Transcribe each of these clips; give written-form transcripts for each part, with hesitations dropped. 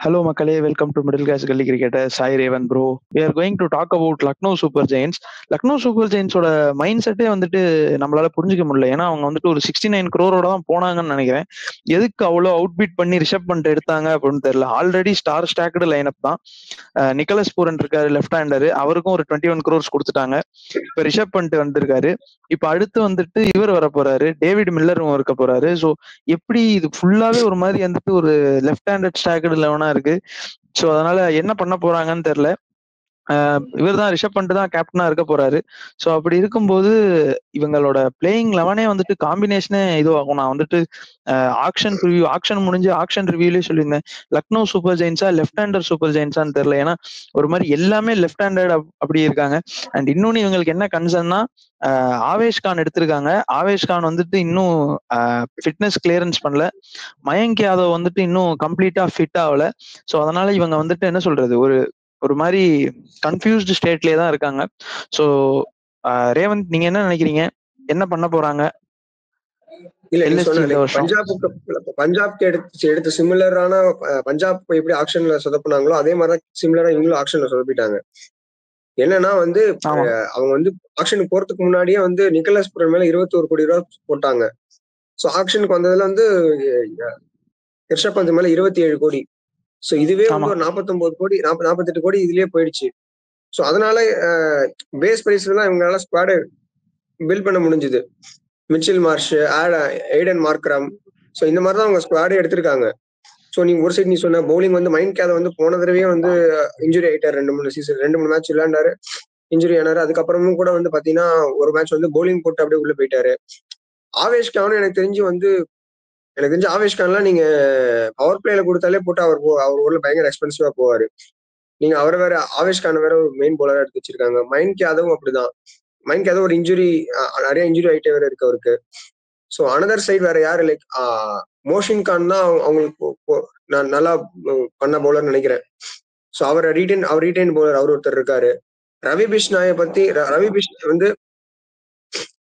Hello, Makale. Welcome to Middle Class Gully Cricketer. Sai Raven, bro. We are going to talk about Lucknow Super Giants. Lucknow Super Giants ஓட mind செட்டே வந்துட்டு நம்மளால புரிஞ்சுக்க முடியல. ஏன்னா அவங்க வந்துட்டு ஒரு 69 crore தான் போனாங்கன்னு நினைக்கிறேன். எதுக்கு அவ்வளோ அவுட் பீட் பண்ணி ரிஷப் பண்ணிட்டு எடுத்தாங்க அப்படின்னு தெரியல. Already star stacked line up தான். நிக்கலஸ் பூரன் இருக்காரு லெஃப்ட் ஹேண்டரு, அவருக்கும் ஒரு 21 crores கொடுத்துட்டாங்க. இப்ப ரிஷப் பண்ணிட்டு வந்திருக்காரு. இப்ப அடுத்து வந்துட்டு இவர் வர போறாரு, டேவிட் மில்லரும் இருக்க போறாரு. ஸோ எப்படி இது ஃபுல்லாவே ஒரு மாதிரி வந்துட்டு ஒரு லெஃப்ட் ஹேண்டட் ஸ்டாக்டு லெவனா இருக்கு. ஸோ அதனால என்ன பண்ண போறாங்கன்னு தெரியல. இவர் தான் ரிஷப் பண்ணிட்டு தான் கேப்டனா இருக்க போறாரு. ஸோ அப்படி இருக்கும்போது இவங்களோட பிளேயிங் லெவனே வந்துட்டு காம்பினேஷனே இதுவாகும். நான் வந்துட்டு ஆக்ஷன் முடிஞ்சு ஆக்ஷன் ரிவ்யூலயே சொல்லியிருந்தேன், லக்னோ சூப்பர் ஜெயின்ஸா லெஃப்ட் ஹேண்டர் சூப்பர் ஜெயின்ஸான்னு தெரியல. ஏன்னா ஒரு மாதிரி எல்லாமே லெஃப்ட் ஹேண்டட் அப்படி இருக்காங்க. அண்ட் இன்னொன்னு இவங்களுக்கு என்ன கன்சர்ன்னா, ஆவேஷ் கான் எடுத்திருக்காங்க. ஆவேஷ் கான் வந்துட்டு இன்னும் ஃபிட்னஸ் கிளியரன்ஸ் பண்ணல. மயங்க் யாதவ் வந்துட்டு இன்னும் கம்ப்ளீட்டா ஃபிட் ஆகல. ஸோ அதனால இவங்க வந்துட்டு என்ன சொல்றது, ஒரு மாதிரி கன்ஃபியூஸ்டு ஸ்டேட்லயே தான் இருக்காங்க. ஸோ ரேவந்த், நீங்க என்ன நினைக்கிறீங்க, என்ன பண்ண போறாங்க? இல்ல நீங்க சொன்ன பஞ்சாப்க்கு எடுத்த சிமிலரான பஞ்சாப் எப்படி ஆக்ஷன்ல சொதப்பினாங்களோ அதே மாதிரிதான் சிமிலரா இவங்களும் ஆக்ஷன்ல சொதப்பிட்டாங்க. என்னன்னா வந்து அவங்க வந்து ஆக்ஷனுக்கு போறதுக்கு முன்னாடியே வந்து நிக்கலஸ் புரன் மேல 21 கோடி ரூபாய் போட்டாங்க. ஸோ ஆக்ஷனுக்கு வந்ததுல வந்து ரிஷப் பந்த் மேல 27 கோடி. ஸோ இதுவே வந்து ஒரு 49 கோடி 48 கோடி இதுலயே போயிடுச்சு. ஸோ அதனால பேஸ் பிரைஸ்ல தான் இவங்களால ஸ்குவாடை பில்ட் பண்ண முடிஞ்சுது. Mitchell Marsh, Aiden Markram, so இந்த மாதிரி தான் அவங்க ஸ்குவாடே எடுத்திருக்காங்க. ஸோ நீங்க ஒரு சைடு நீ சொன்ன பவுலிங் வந்து மைண்ட் கேதை வந்து போன தடவையே வந்து இன்ஜுரி ஆயிட்டாரு. 2-3 மேட்ச் விளையாண்டாரு, இன்ஜுரி ஆனாரு. அதுக்கப்புறமும் கூட வந்து பாத்தீங்கன்னா ஒரு மேட்ச் வந்து பவுலிங் போட்டு அப்படியே உள்ள போயிட்டாரு. ஆவேஷ் கானும் எனக்கு தெரிஞ்சு ஆவேஷ் கான்லாம் நீங்க பவர் பிளேல கொடுத்தாலே போட்டு அவர் ஊர்ல பயங்கர எக்ஸ்பென்சிவா போவாரு. நீங்க அவரை வேற ஆவேஷ் கான் வேற ஒரு மெயின் பவுலரா எடுத்து வச்சிருக்காங்க. மைண்ட் யாதவும் அப்படிதான். மைண்ட் யாதவ் ஒரு நிறைய இன்ஜுரி ஆயிட்டே வேற இருக்கு அவருக்கு. ஸோ அனதர் சைடு வேற யாரு, லைக் மோஷின் கான் தான் அவங்களுக்கு நான் நல்லா பண்ண பவுலர் நினைக்கிறேன். ஸோ அவர் ரீடைன் பவுலர் அவர் ஒருத்தர் இருக்காரு. ரவி பிஷ்னாயை பத்தி, ரவி பிஷ்ணா வந்து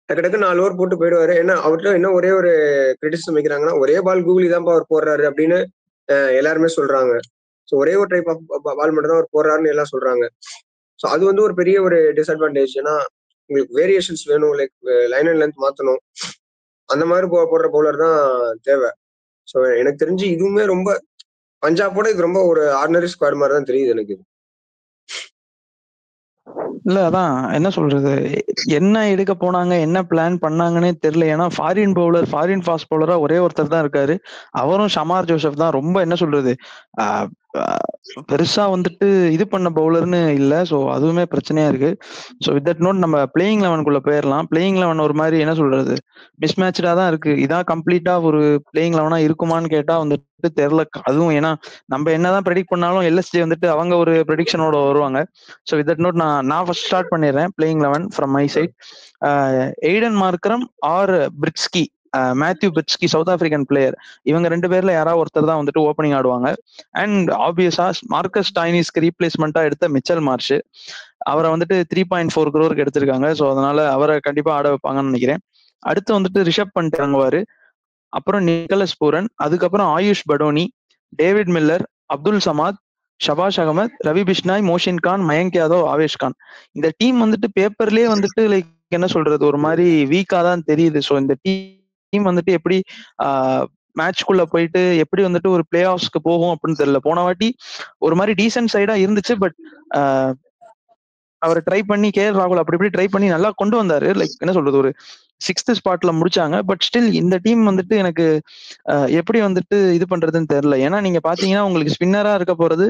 டக்கு 4 ஓவர் போட்டு போயிடுவாரு. ஏன்னா அவர்கிட்ட என்ன ஒரே ஒரு கிரிட்டிசிசம் வைக்கிறாங்கன்னா, ஒரே பால் கூகுளி தான் அவர் போடுறாரு அப்படின்னு எல்லாருமே சொல்றாங்க. ஸோ ஒரே ஒரு டைப் ஆஃப் பால் மட்டும் தான் அவர் போடுறாருன்னு எல்லாம் சொல்றாங்க. ஸோ அது வந்து ஒரு பெரிய ஒரு டிஸ்அட்வான்டேஜ். ஏன்னா உங்களுக்கு வேரியேஷன்ஸ் வேணும், லைக் லைன் அண்ட் லென்த் மாத்தணும். அந்த மாதிரி போடுற பவுலர் தான் தேவை. ஸோ எனக்கு தெரிஞ்சு இதுவுமே ரொம்ப பஞ்சாபோட இது ரொம்ப ஒரு ஆர்டினரி ஸ்குவாட் மாதிரி தான் தெரியுது எனக்கு. இல்ல அதான் என்ன சொல்றது, என்ன எடுக்க போனாங்க, என்ன பிளான் பண்ணாங்கன்னே தெரியல. ஏன்னா ஃபாரின் ஃபாஸ்ட் பவுலரா ஒரே ஒருத்தர் தான் இருக்காரு, அவரும் ஷமார் ஜோசப் தான். ரொம்ப என்ன சொல்றது, பெருசா வந்துட்டு இது பண்ண பவுலர்னு இல்ல. ஸோ அதுவுமே பிரச்சனையா இருக்கு. ஸோ வித் தட் நோட் நம்ம பிளேயிங் லெவனுக்குள்ள போயிடலாம். பிளேயிங் லெவன் ஒரு மாதிரி என்ன சொல்றது, மிஸ்மேட்சா தான் இருக்கு. இதான் கம்ப்ளீட்டா ஒரு பிளேயிங் லெவனா இருக்குமான்னு கேட்டா வந்துட்டு தெரியல. அதுவும் ஏன்னா நம்ம என்னதான் ப்ரெடிக்ட் பண்ணாலும் எல்எஸ்ஜி வந்துட்டு அவங்க ஒரு ப்ரெடிக்ஷனோட வருவாங்க. ஸோ வித் தட் நோட் நான் ஃபர்ஸ்ட் ஸ்டார்ட் பண்ணிடுறேன் playing eleven from my side. Aiden Markram or Breetzke, Matthew Breetzke, South African player. இவங்க 2 பேர்ல யாராவது ஒருத்தர் தான் வந்துட்டு ஓப்பனிங் ஆடுவாங்க. அண்ட் ஆப்வியஸா மார்க்கஸ் டாய்னிஸ்க்கு ரீப்ளேஸ்மெண்டா எடுத்த மிச்சல் மார்ஷ், அவரை வந்துட்டு 3.4 crore எடுத்திருக்காங்க. ஸோ அதனால அவரை கண்டிப்பா ஆட வைப்பாங்கன்னு நினைக்கிறேன். அடுத்து வந்துட்டு ரிஷப் பண்ணிட்டு இறங்குவாரு, அப்புறம் நிக்கலஸ் பூரன், அதுக்கப்புறம் ஆயுஷ் படோனி, டேவிட் மில்லர், அப்துல் சமாத், ஷபாஷ் அகமத், ரவி பிஷ்னாய், மோஷின் கான், மயங்க் யாதவ், ஆவேஷ் கான். இந்த டீம் வந்துட்டு பேப்பர்லயே வந்துட்டு லைக் என்ன சொல்றது, ஒரு மாதிரி வீக்கா தான் தெரியுது. ஸோ இந்த டீம் வந்துட்டு எப்படி மேட்ச்குள்ள போயிட்டு எப்படி வந்துட்டு ஒரு பிளே ஆஃப்ஸ்க்கு போகும் அப்படின்னு தெரியல. போன வாட்டி ஒரு மாதிரி டீசென்ட் சைடா இருந்துச்சு. பட் அவர் ட்ரை பண்ணி கேஎல் ராகுல் அப்படி இப்படி ட்ரை பண்ணி நல்லா கொண்டு வந்தாரு. லைக் என்ன சொல்றது, ஒரு 6th ஸ்பாட்ல முடிச்சாங்க. பட் ஸ்டில் இந்த டீம் வந்துட்டு எனக்கு எப்படி வந்துட்டு இது பண்றதுன்னு தெரியல. ஏன்னா நீங்க பாத்தீங்கன்னா உங்களுக்கு ஸ்பின்னரா இருக்க போறது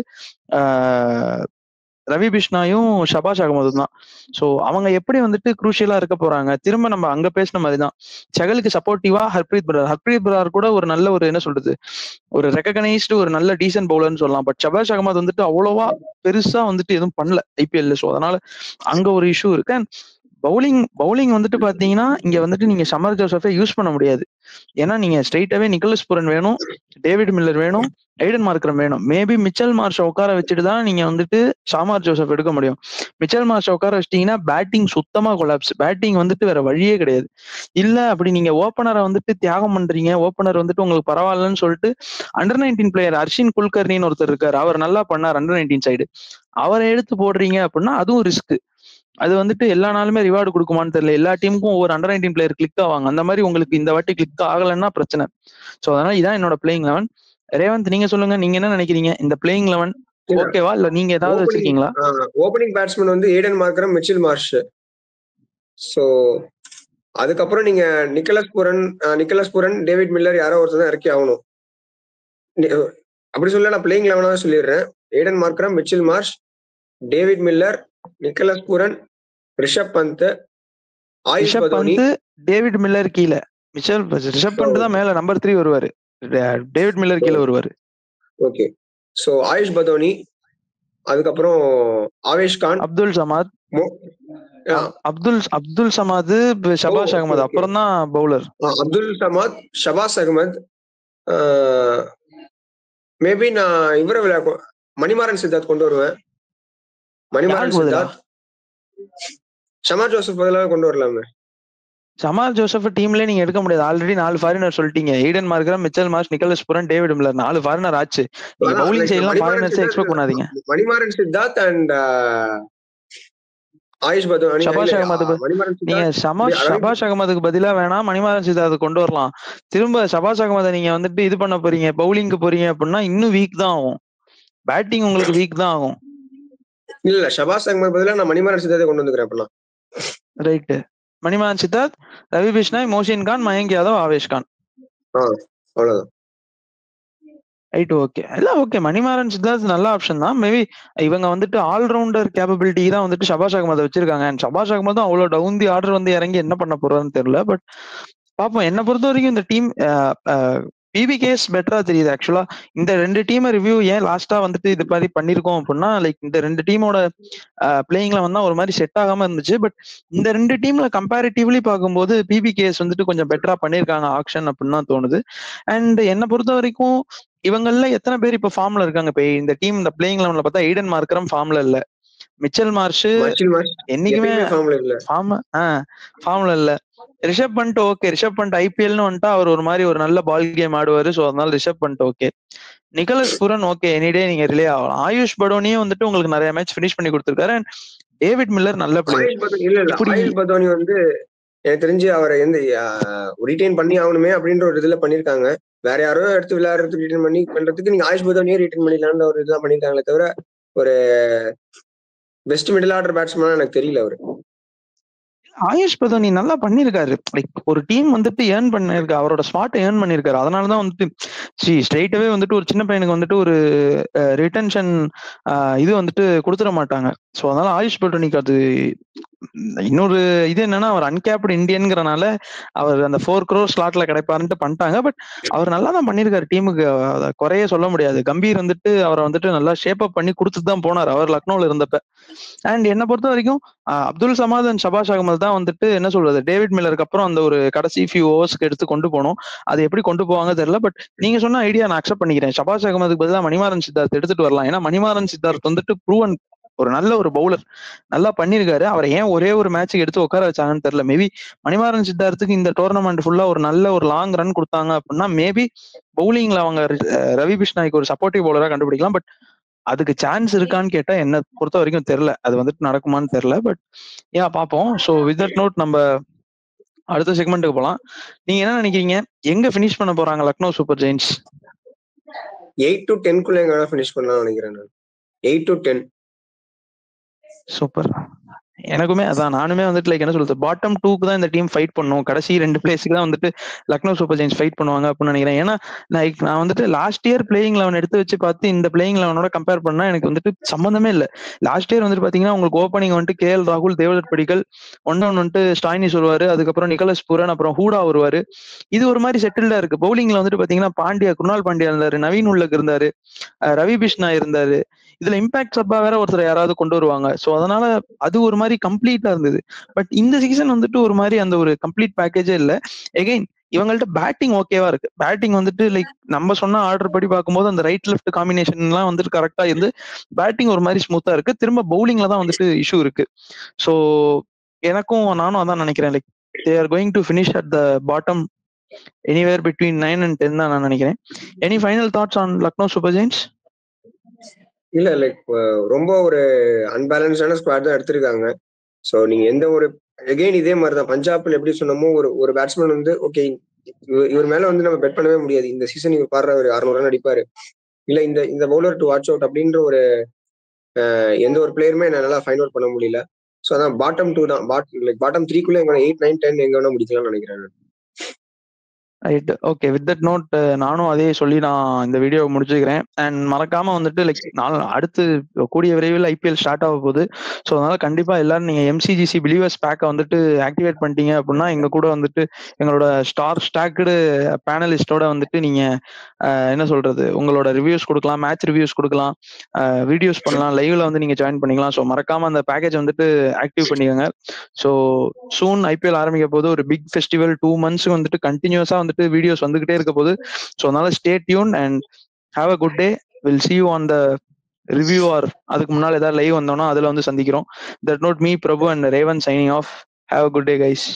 ரவி பிஷ்னாயும் ஷபாஷ் அகமதும் தான். ஸோ அவங்க எப்படி வந்துட்டு குரூஷியலா இருக்க போறாங்க. திரும்ப நம்ம அங்க பேசின மாதிரி தான், செகலுக்கு சப்போர்ட்டிவா ஹர்ப்ரீத் பிரார் கூட ஒரு நல்ல ஒரு என்ன சொல்றது, ஒரு ரெகனைஸ்டு ஒரு நல்ல டீசன்ட் பவுலர்னு சொல்லலாம். பட் ஷபாஷ் அகமது வந்துட்டு அவ்வளவா பெருசா வந்துட்டு எதுவும் பண்ணல ஐபிஎல்ல. ஸோ அதனால அங்க ஒரு இஷ்யூ இருக்கு. பவுலிங் வந்துட்டு பாத்தீங்கன்னா இங்க வந்துட்டு நீங்க சமர் ஜோசஃபை யூஸ் பண்ண முடியாது. ஏன்னா நீங்க ஸ்ட்ரெயிட்டாவே நிக்கோலஸ் புரன் வேணும், டேவிட் மில்லர் வேணும், ஐடன் மார்க்ரம் வேணும். மேபி மிச்சல் மார்ஷை உட்கார வச்சுட்டு தான் நீங்க வந்துட்டு சாமார் ஜோசப் எடுக்க முடியும். மிச்சல் மார்ஷை உட்கார வச்சிட்டீங்கன்னா பேட்டிங் சுத்தமா கொலாப்ஸ். பேட்டிங் வந்துட்டு வேற வழியே கிடையாது. இல்ல அப்படி நீங்க ஓப்பனரை வந்துட்டு தியாகம் பண்றீங்க, ஓப்பனர் வந்துட்டு உங்களுக்கு பரவாயில்லன்னு சொல்லிட்டு அண்டர் 19 பிளேயர் அர்ஷின் குல்கர்னின்னு ஒருத்தர் இருக்காரு, அவர் நல்லா பண்ணார் அண்டர் 19 சைடு, அவரை எடுத்து போடுறீங்க அப்படின்னா அதுவும் ரிஸ்க். அது வந்துட்டு எல்லா நாளுமே ரிவார்டு கொடுக்குமான்னு தெரியல. எல்லா டீமுக்கும் ஒவ்வொரு அண்டர் 19 பிளேயர் கிளிக் ஆவாங்க. அந்த மாதிரி உங்களுக்கு இந்த வாட்டி கிளிக் ஆகலைன்னா பிரச்சனை. ஸோ அதனால இதான் என்னோட பிளேயிங் 11. ரேவந்த் நீங்க சொல்லுங்க, நீங்க என்ன நினைக்கிறீங்க? இந்த பிளேயிங் 11 ஓகேவா இல்ல நீங்க ஏதாவது வச்சிருக்கீங்களா? ஓப்பனிங் பேட்ஸ்மேன் வந்து Aden Markram, Mitchell Marsh. So அதுக்கப்புறம் நீங்க நிக்கோலஸ் புரன், டேவிட் மில்லர் யாரோ ஒருத்தர் தான் இறக்கி ஆகணும். அப்படி சொல்ல நான் பிளேயிங் 11 சொல்லிடுறேன். Aiden Markram, Mitchell Marsh, David Miller, Nicholas Pooran, Rishabh Pant, Ayush Badoni. David Miller கீழே ரிஷப் பந்த் தான் மேல நம்பர் 3 வருவாரு, டேவிட் மில்லர் கீழே வருவாரு. ஓகே. சோ ஆயுஷ் பதோனி, அதுக்கப்புறம் ஆவேஷ் கான், அப்துல் சமாத், ஷபாஸ் அகமது, அப்புறம் தான் பவுலர் அப்துல் சமாத், ஷபாஸ் அகமது. மேபி நான் இவரை மணிமாறன் சித்தார்த் கொண்டு வருவேன். மணிமாறன் சித்தார்த், ஷமார் ஜோசப் பதிலாக கொண்டு வரலாமே. ஷமார் ஜோசப் டீம்ல நீங்க எடுக்க முடியாது. ஆல்ரெடி 4 ஃபாரினர் சொல்லிட்டீங்க. Aiden Markram, Mitchell Marsh, Nicholas Pooran, David Miller, 4 foreigner ஆச்சு. நீங்க பவுலிங் சைடுலாம் ஃபாரினர்ஸ் எக்ஸ்பெக்ட் பண்ணாதீங்க. மணிமாறன் சித்தார்த் அண்ட் ஆயுஷ் பதோனி, ஷபாஸ் அகமது. நீங்க ஷபாஸ் அகமதுக்கு பதிலா வேணா மணிமாறன் சித்தார்த் கொண்டு வரலாம். திரும்ப ஷபாஸ் அகமதை நீங்க வந்துட்டு இது பண்ண போறீங்க, பவுலிங்க்கு போறீங்க அப்படின்னா இன்னும் வீக் தான் ஆகும். பேட்டிங் உங்களுக்கு வீக் தான் ஆகும். இல்ல ஷபாஸ் அகமது பதிலா நான் மணிமாறன் சித்தார்த்தை கொண்டு வந்துக்கிறேன் அப்படின்னா. ரைட். மணிமாறன் சித்தார்த், ரவி பிஷ்னாய், மோசின் கான், மயங்க் யாதவ், ஆவேஷ் கான். அவ்வளவுதான். ரைட். ஓகே. இல்ல ஓகே, மணிமாறன் சித்தார்த் நல்ல ஆப்ஷன் தான். மேபி இவங்க வந்துட்டு ஆல்ரவுண்டர் கேப்பபிலிட்டி தான் வந்துட்டு ஷபாஸ் அகமதை வச்சிருக்காங்க. அண்ட் ஷபாஸ் அகமது தான் அவ்வளவு டவுன் தி ஆர்டர் வந்து இறங்கி என்ன பண்ண போறான்னு தெரியல. பட் பாப்போம். என்ன பொறுத்த வரைக்கும் இந்த டீம் பிபிகேஎஸ் பெட்டரா தெரியுது. ஆக்சுவலா இந்த 2 டீமை ரிவ்யூ ஏன் லாஸ்டா வந்துட்டு இது மாதிரி பண்ணிருக்கோம் அப்படின்னா, லைக் இந்த 2 டீமோட பிளேயிங்ல வந்தா ஒரு மாதிரி செட் ஆகாம இருந்துச்சு. பட் இந்த 2 டீம்ல கம்பேரிட்டிவ்லி பார்க்கும்போது பிபிகேஎஸ் வந்துட்டு கொஞ்சம் பெட்டரா பண்ணிருக்காங்க ஆக்ஷன் அப்படின்னு தான் தோணுது. அண்ட் என்ன பொறுத்த வரைக்கும் இவங்கள்ல எத்தனை பேர் இப்ப ஃபார்ம்ல இருக்காங்க? இப்ப இந்த டீம் இந்த பிளேயிங் 11ல பார்த்தா ஈடன் மார்க்ரம் ஃபார்ம்ல இல்ல, மிச்சல் மார்ஷ் என்னைக்குமே ஃபார்ம்ல இல்ல, ரிஷப் பண்ட் ஓகே, ரிஷப் பண்ட் ஐபிஎல்னு வந்துட்டா அவர் ஒரு மாதிரி ஒரு நல்ல பால் கேம் ஆடுவாரு. ஸோ அதனால Rishabh Pant okay. Nicholas Pooran okay, any day நீங்க ரிலே ஆகலாம். ஆயுஷ் படோனியும் வந்துட்டு உங்களுக்கு நிறைய மேட்ச் ஃபினிஷ் பண்ணி கொடுத்துருக்காரு. அண்ட் டேவிட் மில்லர் நல்ல பிளேயர். ஆயுஷ் பதோனி வந்து எனக்கு தெரிஞ்சு அவரை எந்த ரிட்டைன் பண்ணி ஆகணுமே அப்படின்ற ஒரு இதுல பண்ணிருக்காங்க. வேற யாரோ எடுத்து விளையாடுறதுக்கு ரிட்டைன் பண்றதுக்கு நீங்க ஆயுஷ் பதோனியே ரிட்டைன் பண்ணிக்கலாம்னு ஒரு இதுதான் பண்ணிருக்காங்களே தவிர ஒரு பெஸ்ட் மிடில் ஆர்டர் பேட்ஸ்மேன் எனக்கு தெரியல அவரு. ஆயுஷ் பதோனி நல்லா பண்ணிருக்காரு. லைக் ஒரு டீம் வந்துட்டு ஏர்ன் பண்ணிருக்கா, அவரோட ஸ்பாட்டை ஏர்ன் பண்ணிருக்காரு. அதனாலதான் வந்துட்டு ஸ்ட்ரெயிட்டாவே வந்துட்டு ஒரு சின்ன பையனுக்கு வந்துட்டு ஒரு ரிட்டன்ஷன் இது வந்துட்டு கொடுத்துட மாட்டாங்க. ஸோ அதனால ஆயுஷ் பதோனிக்கு அது இன்னொரு இது என்னன்னா, அவர் அன்கேப்டு இந்தியன்கிறனால அவர் அந்த 4 crore ஸ்லாட்ல கிடைப்பாருன்ட்டு பண்ணிட்டாங்க. பட் அவர் நல்லா தான் பண்ணிருக்காரு டீமுக்கு, அதை குறைய சொல்ல முடியாது. கம்பீர் வந்துட்டு அவரை வந்துட்டு நல்லா ஷேப் அப் பண்ணி கொடுத்துட்டு தான் போனார் அவர் லக்னோல இருந்தப்ப. அண்ட் என்னை பொறுத்த வரைக்கும் அப்துல் சமாத் அண்ட் ஷபாஸ் அகமது தான் வந்துட்டு என்ன சொல்றது, டேவிட் மில்லருக்கு அப்புறம் அந்த ஒரு கடைசி ஃபியூ ஓவர்ஸ்க்கு எடுத்து கொண்டு போகணும். அது எப்படி கொண்டு போவாங்க தெரியல. பட் நீங்க சொன்ன ஐடியா நான் அக்செப்ட் பண்ணிக்கிறேன். ஷபாஸ் அகமதுக்கு பதிலாக மணிமாறன் சித்தார்த் எடுத்துட்டு வரலாம். ஏன்னா மணிமாறன் சித்தார்த் வந்துட்டு ப்ரூவன் ஒரு நல்ல ஒரு பவுலர், நல்லா பண்ணிருக்காரு. அவரை ஏன் ஒரே ஒரு மேட்சுக்கு எடுத்து உட்கார வச்சாங்கன்னு தெரியல. மேபி மணிமாறன் சித்தார்த்துக்கு இந்த டோர்னமெண்ட் ஃபுல்லா ஒரு நல்ல ஒரு லாங் ரன் கொடுத்தாங்க அப்படின்னா மேபி பவுலிங்ல அவங்க ரவி பிஷ்னாய்க்கு ஒரு சப்போர்ட்டிவ் பவுலரா கண்டுபிடிக்கலாம். பட் அதுக்கு சான்ஸ் இருக்கான்னு கேட்டா என்ன பொறுத்த வரைக்கும் தெரியல, அது வந்துட்டு நடக்குமான்னு தெரியல. பட் ஏன் பார்ப்போம். ஸோ வித் தட் நோட் நம்ம அடுத்த செக்மெண்ட்டுக்கு போகலாம். நீங்க என்ன நினைக்கிறீங்க, எங்க பினிஷ் பண்ண போறாங்க லக்னோ சூப்பர் ஜெயின்ஸ்? 8 to 10 எங்க பினிஷ் பண்ணலாம் நினைக்கிறேன். 8 to 10 சூப்பர். எனக்குமே அதான், நானுமே வந்துட்டு லைக் என்ன சொல்றது, பாட்டம் 2க்கு தான் இந்த டீம் ஃபைட் பண்ணும். கடைசி 2 பிளேஸ்க்கு தான் வந்துட்டு லக்னோ சூப்பர் ஜெயின்ஸ் ஃபைட் பண்ணுவாங்க அப்படின்னு நினைக்கிறேன். ஏன்னா நான் வந்துட்டு லாஸ்ட் இயர் பிளேயிங் 11 எடுத்து வச்சு பார்த்து இந்த பிளேயிங் 11ஓட கம்பேர் பண்ணா எனக்கு வந்துட்டு சம்பந்தமே இல்லை. லாஸ்ட் இயர் வந்துட்டு பாத்தீங்கன்னா உங்களுக்கு ஓப்பனிங் வந்துட்டு கேஎல் ராகுல், தேவதத் படிக்கல், ஒன்னு வந்துட்டு ஸ்டாய்னிஸ் வருவாரு, அதுக்கப்புறம் நிக்கோலஸ் புரன், அப்புறம் ஹூடா வருவாரு. இது ஒரு மாதிரி செட்டில்டா இருக்கு. பவுலிங்ல வந்துட்டு பாத்தீங்கன்னா பாண்டியா, குருணால் பாண்டியா இருந்தாரு, நவீன் உள்ளக் இருந்தாரு, ரவி பிஷ்னா இருந்தாரு. இதுல இம்பாக்ட் சப்பா வேற ஒருத்தர் யாராவது கொண்டு வருவாங்க. ஸோ அதனால அது ஒரு மாதிரி மாதிரி கம்ப்ளீட்டா இருந்தது. பட் இந்த சீசன் வந்துட்டு ஒரு மாதிரி அந்த ஒரு கம்ப்ளீட் பேக்கேஜே இல்ல. எகைன் இவங்கள்ட்ட பேட்டிங் ஓகேவா இருக்கு. பேட்டிங் வந்துட்டு லைக் நம்ம சொன்ன ஆர்டர் படி பார்க்கும்போது அந்த ரைட் லெஃப்ட் காம்பினேஷன்லாம் வந்துட்டு கரெக்டா இருந்து பேட்டிங் ஒரு மாதிரி ஸ்மூத்தா இருக்கு. திரும்ப பவுலிங்ல தான் வந்துட்டு இஷ்யூ இருக்கு. ஸோ நானும் அதான் நினைக்கிறேன். Like they are going to finish at the bottom anywhere between 9 and 10 தான் நான் நினைக்கிறேன். Any final thoughts on Lucknow Super Giants? இல்ல லைக் ரொம்ப ஒரு அன்பேலன்ஸ்டான ஸ்குவாட் தான் எடுத்திருக்காங்க. ஸோ நீங்க எந்த ஒரு எகெயின் இதே மாதிரி தான் பஞ்சாப்ல எப்படி சொன்னமோ ஒரு பேட்ஸ்மேன் வந்து ஓகே இவர் மேல வந்து நம்ம பெட் பண்ணவே முடியாது, இந்த சீசன் இவர் பாடுற ஒரு 600 ரன் அடிப்பாரு, இல்ல இந்த பவுலர் டு வாட்ச் அவுட் அப்படின்ற ஒரு எந்த ஒரு பிளேயருமே என்னால ஃபைண்ட் அவுட் பண்ண முடியல. ஸோ அதான் பாட்டம் 2 தான், பாட்டம் 3க்குள்ள எங்க 8, 9, 10 எங்க வேணா முடிக்கலாம்னு நினைக்கிறேன். Right, okay. With that note நானும் அதே சொல்லி நான் இந்த வீடியோவை முடிச்சுக்கிறேன். அண்ட் மறக்காம வந்துட்டு லைக் அடுத்து கூடிய விரைவில் ஐபிஎல் ஸ்டார்ட் ஆக போகுது. ஸோ அதனால கண்டிப்பா எல்லாரும் நீங்க எம்சிஜிசி பிலீவர்ஸ் பேக்கை வந்துட்டு ஆக்டிவேட் பண்ணிட்டீங்க அப்படின்னா எங்க கூட வந்துட்டு எங்களோட ஸ்டார் ஸ்டாக்டு பேனலிஸ்டோட வந்துட்டு நீங்க என்ன சொல்றது உங்களோட ரிவ்யூஸ் கொடுக்கலாம், மேட்ச் ரிவ்யூஸ் கொடுக்கலாம், வீடியோஸ் பண்ணலாம், லைவ்ல வந்து நீங்க ஜாயின் பண்ணிக்கலாம். ஸோ மறக்காம அந்த பேக்கேஜ் வந்துட்டு ஆக்டிவ் பண்ணிக்கோங்க. ஸோ சூன் ஐபிஎல் ஆரம்பிக்க போது ஒரு பிக் ஃபெஸ்டிவல் 2 months வந்துட்டு கண்டினியூஸா வந்துட்டு வீடியோஸ் வந்துகிட்டே இருக்க போது. ஸோ அதனால stay tune and have a good day. Will see you on the review or அதுக்கு முன்னால ஏதாவது லைவ் வந்தோம்னா அதுல வந்து சந்திக்கிறோம். That note me Prabhu and Raven signing off. Have a good day guys.